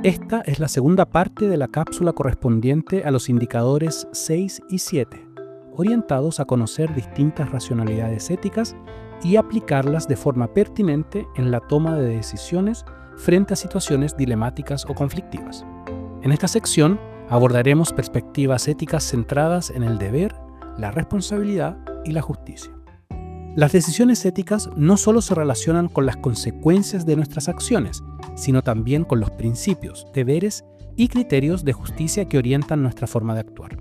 Esta es la segunda parte de la cápsula correspondiente a los indicadores 6 y 7, orientados a conocer distintas racionalidades éticas y aplicarlas de forma pertinente en la toma de decisiones frente a situaciones dilemáticas o conflictivas. En esta sección abordaremos perspectivas éticas centradas en el deber, la responsabilidad y la justicia. Las decisiones éticas no solo se relacionan con las consecuencias de nuestras acciones, sino también con los principios, deberes y criterios de justicia que orientan nuestra forma de actuar.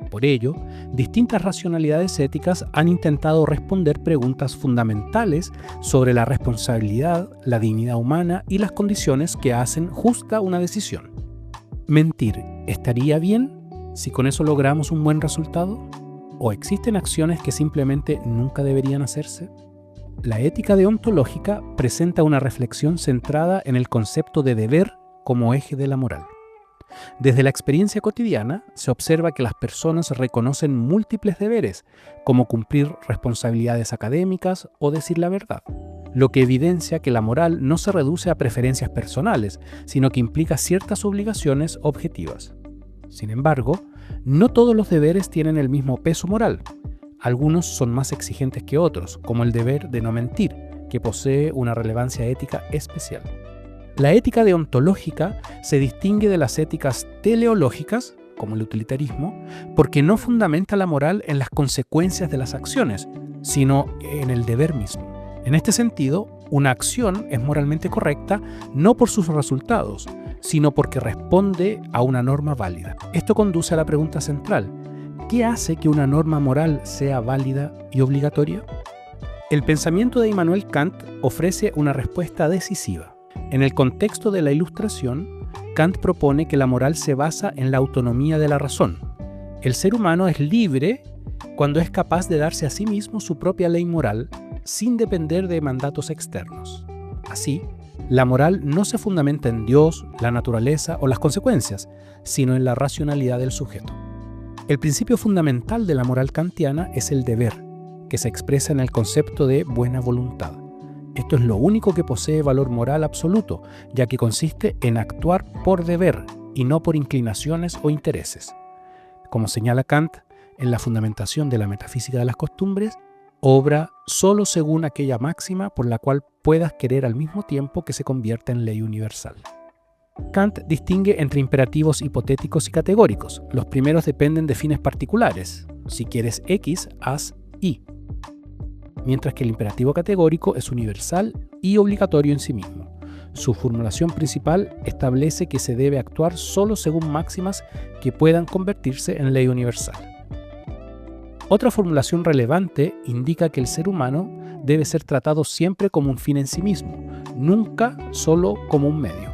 Por ello, distintas racionalidades éticas han intentado responder preguntas fundamentales sobre la responsabilidad, la dignidad humana y las condiciones que hacen justa una decisión. ¿Mentir estaría bien si con eso logramos un buen resultado? ¿O existen acciones que simplemente nunca deberían hacerse? La ética deontológica presenta una reflexión centrada en el concepto de deber como eje de la moral. Desde la experiencia cotidiana se observa que las personas reconocen múltiples deberes, como cumplir responsabilidades académicas o decir la verdad, lo que evidencia que la moral no se reduce a preferencias personales, sino que implica ciertas obligaciones objetivas. Sin embargo, no todos los deberes tienen el mismo peso moral. Algunos son más exigentes que otros, como el deber de no mentir, que posee una relevancia ética especial. La ética deontológica se distingue de las éticas teleológicas, como el utilitarismo, porque no fundamenta la moral en las consecuencias de las acciones, sino en el deber mismo. En este sentido, una acción es moralmente correcta no por sus resultados, sino porque responde a una norma válida. Esto conduce a la pregunta central: ¿qué hace que una norma moral sea válida y obligatoria? El pensamiento de Immanuel Kant ofrece una respuesta decisiva. En el contexto de la Ilustración, Kant propone que la moral se basa en la autonomía de la razón. El ser humano es libre cuando es capaz de darse a sí mismo su propia ley moral, sin depender de mandatos externos. Así, la moral no se fundamenta en Dios, la naturaleza o las consecuencias, sino en la racionalidad del sujeto. El principio fundamental de la moral kantiana es el deber, que se expresa en el concepto de buena voluntad. Esto es lo único que posee valor moral absoluto, ya que consiste en actuar por deber y no por inclinaciones o intereses. Como señala Kant, en la fundamentación de la metafísica de las costumbres, obra solo según aquella máxima por la cual puedas querer al mismo tiempo que se convierta en ley universal. Kant distingue entre imperativos hipotéticos y categóricos. Los primeros dependen de fines particulares. Si quieres X, haz Y. Mientras que el imperativo categórico es universal y obligatorio en sí mismo. Su formulación principal establece que se debe actuar solo según máximas que puedan convertirse en ley universal. Otra formulación relevante indica que el ser humano debe ser tratado siempre como un fin en sí mismo, nunca solo como un medio.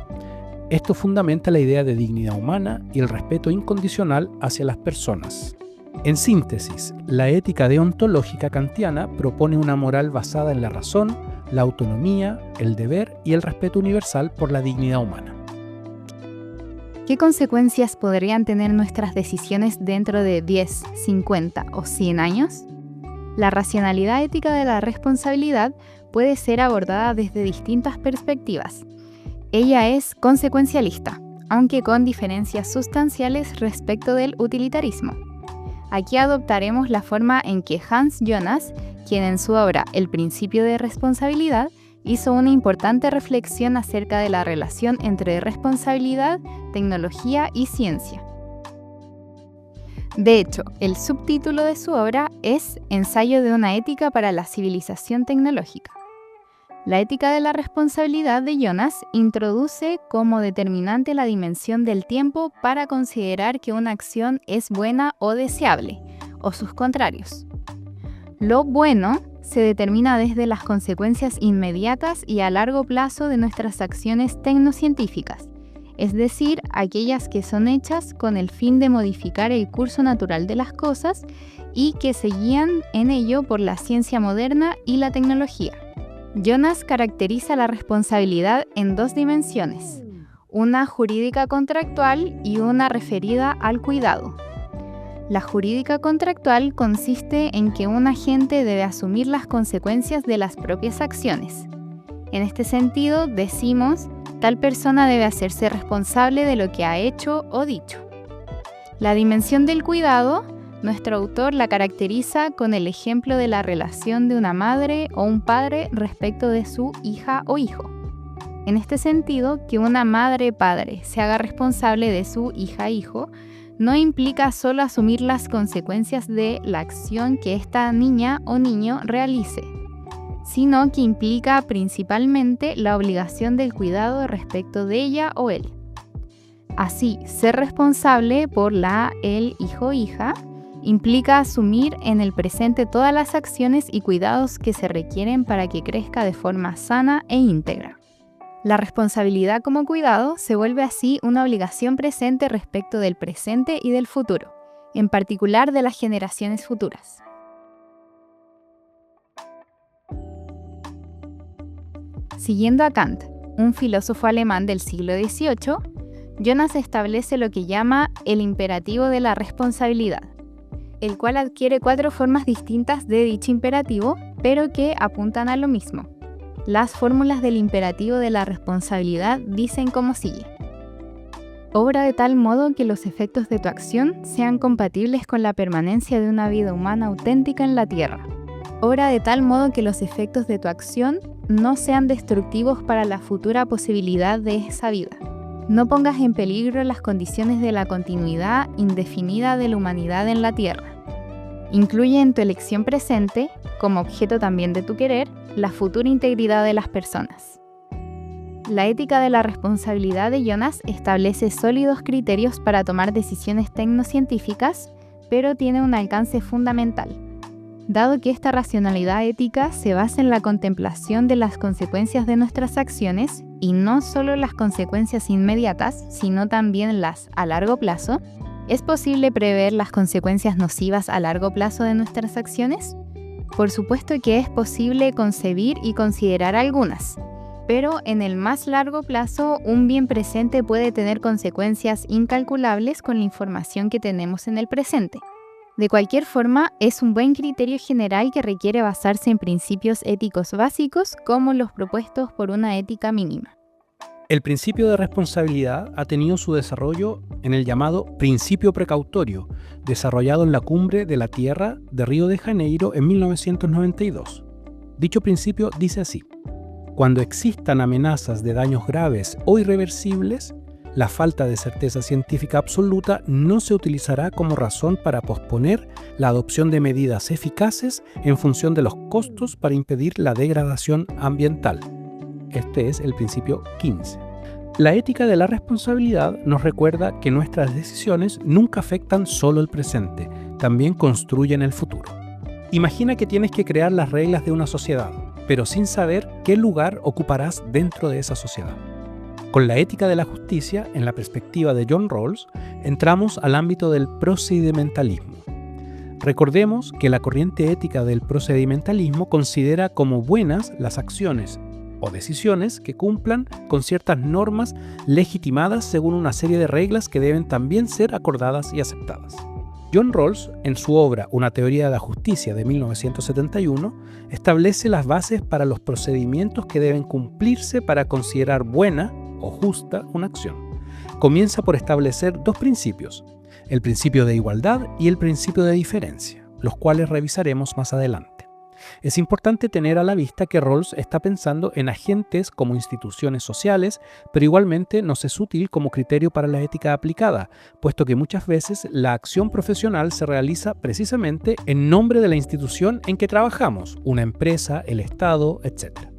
Esto fundamenta la idea de dignidad humana y el respeto incondicional hacia las personas. En síntesis, la ética deontológica kantiana propone una moral basada en la razón, la autonomía, el deber y el respeto universal por la dignidad humana. ¿Qué consecuencias podrían tener nuestras decisiones dentro de 10, 50 o 100 años? La racionalidad ética de la responsabilidad puede ser abordada desde distintas perspectivas. Ella es consecuencialista, aunque con diferencias sustanciales respecto del utilitarismo. Aquí adoptaremos la forma en que Hans Jonas, quien en su obra El principio de responsabilidad, hizo una importante reflexión acerca de la relación entre responsabilidad, tecnología y ciencia. De hecho, el subtítulo de su obra es Ensayo de una ética para la civilización tecnológica. La ética de la responsabilidad de Jonas introduce como determinante la dimensión del tiempo para considerar que una acción es buena o deseable, o sus contrarios. Lo bueno se determina desde las consecuencias inmediatas y a largo plazo de nuestras acciones tecnocientíficas, es decir, aquellas que son hechas con el fin de modificar el curso natural de las cosas y que se guían en ello por la ciencia moderna y la tecnología. Jonas caracteriza la responsabilidad en dos dimensiones, una jurídica contractual y una referida al cuidado. La jurídica contractual consiste en que un agente debe asumir las consecuencias de las propias acciones. En este sentido, decimos tal persona debe hacerse responsable de lo que ha hecho o dicho. La dimensión del cuidado, nuestro autor la caracteriza con el ejemplo de la relación de una madre o un padre respecto de su hija o hijo. En este sentido, que una madre-padre se haga responsable de su hija-hijo no implica solo asumir las consecuencias de la acción que esta niña o niño realice, sino que implica principalmente la obligación del cuidado respecto de ella o él. Así, ser responsable por el hijo o hija implica asumir en el presente todas las acciones y cuidados que se requieren para que crezca de forma sana e íntegra. La responsabilidad como cuidado se vuelve así una obligación presente respecto del presente y del futuro, en particular de las generaciones futuras. Siguiendo a Kant, un filósofo alemán del siglo XVIII, Jonas establece lo que llama el imperativo de la responsabilidad, el cual adquiere 4 formas distintas de dicho imperativo, pero que apuntan a lo mismo. Las fórmulas del imperativo de la responsabilidad dicen como sigue: obra de tal modo que los efectos de tu acción sean compatibles con la permanencia de una vida humana auténtica en la tierra. Obra de tal modo que los efectos de tu acción no sean destructivos para la futura posibilidad de esa vida. No pongas en peligro las condiciones de la continuidad indefinida de la humanidad en la tierra. Incluye en tu elección presente, como objeto también de tu querer, la futura integridad de las personas. La ética de la responsabilidad de Jonas establece sólidos criterios para tomar decisiones tecnocientíficas, pero tiene un alcance fundamental, dado que esta racionalidad ética se basa en la contemplación de las consecuencias de nuestras acciones, y no solo las consecuencias inmediatas, sino también las a largo plazo. ¿Es posible prever las consecuencias nocivas a largo plazo de nuestras acciones? Por supuesto que es posible concebir y considerar algunas, pero en el más largo plazo un bien presente puede tener consecuencias incalculables con la información que tenemos en el presente. De cualquier forma, es un buen criterio general que requiere basarse en principios éticos básicos como los propuestos por una ética mínima. El principio de responsabilidad ha tenido su desarrollo en el llamado principio precautorio, desarrollado en la Cumbre de la Tierra de Río de Janeiro en 1992. Dicho principio dice así: cuando existan amenazas de daños graves o irreversibles, la falta de certeza científica absoluta no se utilizará como razón para posponer la adopción de medidas eficaces en función de los costos para impedir la degradación ambiental. Este es el principio 15. La ética de la responsabilidad nos recuerda que nuestras decisiones nunca afectan solo el presente, también construyen el futuro. Imagina que tienes que crear las reglas de una sociedad, pero sin saber qué lugar ocuparás dentro de esa sociedad. Con la ética de la justicia, en la perspectiva de John Rawls, entramos al ámbito del procedimentalismo. Recordemos que la corriente ética del procedimentalismo considera como buenas las acciones o decisiones que cumplan con ciertas normas legitimadas según una serie de reglas que deben también ser acordadas y aceptadas. John Rawls, en su obra Una teoría de la justicia de 1971, establece las bases para los procedimientos que deben cumplirse para considerar buena o justa una acción. Comienza por establecer 2 principios, el principio de igualdad y el principio de diferencia, los cuales revisaremos más adelante. Es importante tener a la vista que Rawls está pensando en agentes como instituciones sociales, pero igualmente nos es útil como criterio para la ética aplicada, puesto que muchas veces la acción profesional se realiza precisamente en nombre de la institución en que trabajamos, una empresa, el Estado, etc.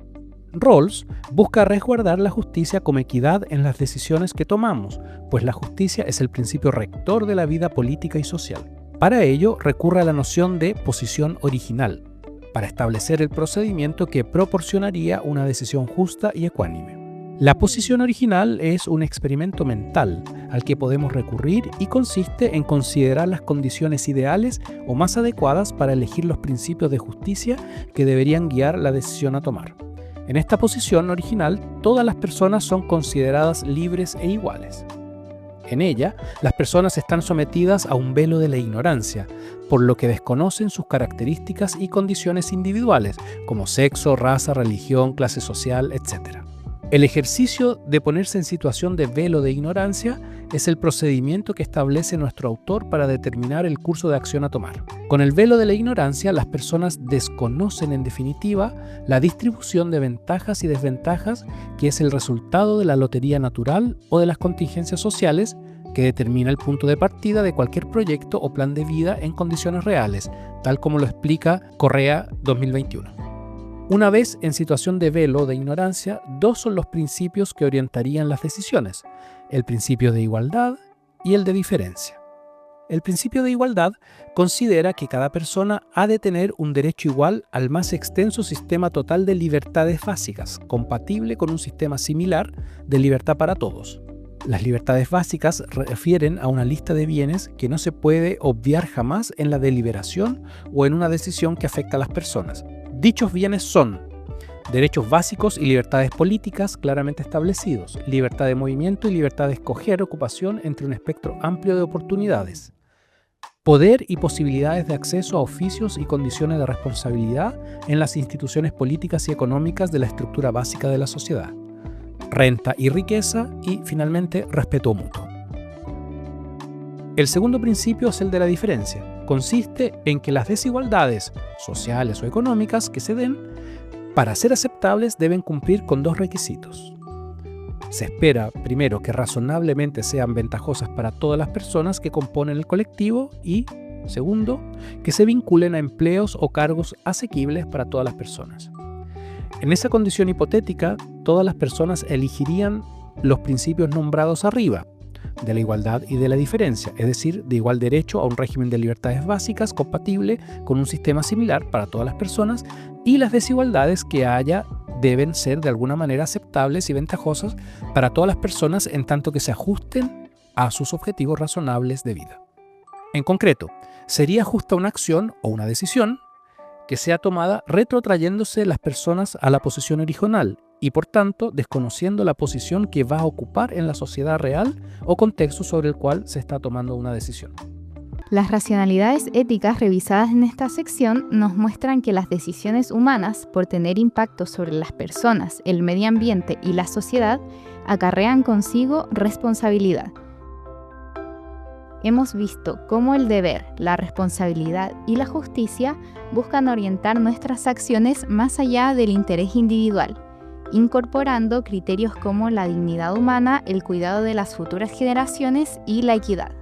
Rawls busca resguardar la justicia como equidad en las decisiones que tomamos, pues la justicia es el principio rector de la vida política y social. Para ello recurre a la noción de posición original, para establecer el procedimiento que proporcionaría una decisión justa y ecuánime. La posición original es un experimento mental al que podemos recurrir y consiste en considerar las condiciones ideales o más adecuadas para elegir los principios de justicia que deberían guiar la decisión a tomar. En esta posición original, todas las personas son consideradas libres e iguales. En ella, las personas están sometidas a un velo de la ignorancia, por lo que desconocen sus características y condiciones individuales, como sexo, raza, religión, clase social, etc. El ejercicio de ponerse en situación de velo de ignorancia es el procedimiento que establece nuestro autor para determinar el curso de acción a tomar. Con el velo de la ignorancia, las personas desconocen en definitiva la distribución de ventajas y desventajas que es el resultado de la lotería natural o de las contingencias sociales que determina el punto de partida de cualquier proyecto o plan de vida en condiciones reales, tal como lo explica Correa 2021. Una vez en situación de velo de ignorancia, dos son los principios que orientarían las decisiones: el principio de igualdad y el de diferencia. El principio de igualdad considera que cada persona ha de tener un derecho igual al más extenso sistema total de libertades básicas, compatible con un sistema similar de libertad para todos. Las libertades básicas refieren a una lista de bienes que no se puede obviar jamás en la deliberación o en una decisión que afecta a las personas. Dichos bienes son derechos básicos y libertades políticas claramente establecidos, libertad de movimiento y libertad de escoger ocupación entre un espectro amplio de oportunidades, poder y posibilidades de acceso a oficios y condiciones de responsabilidad en las instituciones políticas y económicas de la estructura básica de la sociedad, renta y riqueza y, finalmente, respeto mutuo. El segundo principio es el de la diferencia. Consiste en que las desigualdades sociales o económicas que se den, para ser aceptables, deben cumplir con dos requisitos. Se espera, primero, que razonablemente sean ventajosas para todas las personas que componen el colectivo y, segundo, que se vinculen a empleos o cargos asequibles para todas las personas. En esa condición hipotética, todas las personas elegirían los principios nombrados arriba, de la igualdad y de la diferencia, es decir, de igual derecho a un régimen de libertades básicas compatible con un sistema similar para todas las personas, y las desigualdades que haya deben ser de alguna manera aceptables y ventajosas para todas las personas en tanto que se ajusten a sus objetivos razonables de vida. En concreto, sería justa una acción o una decisión que sea tomada retrotrayéndose las personas a la posición original y, por tanto, desconociendo la posición que va a ocupar en la sociedad real o contexto sobre el cual se está tomando una decisión. Las racionalidades éticas revisadas en esta sección nos muestran que las decisiones humanas, por tener impacto sobre las personas, el medio ambiente y la sociedad, acarrean consigo responsabilidad. Hemos visto cómo el deber, la responsabilidad y la justicia buscan orientar nuestras acciones más allá del interés individual, incorporando criterios como la dignidad humana, el cuidado de las futuras generaciones y la equidad.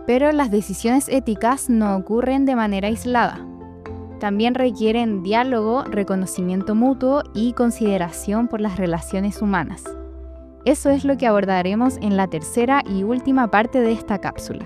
Pero las decisiones éticas no ocurren de manera aislada. También requieren diálogo, reconocimiento mutuo y consideración por las relaciones humanas. Eso es lo que abordaremos en la tercera y última parte de esta cápsula.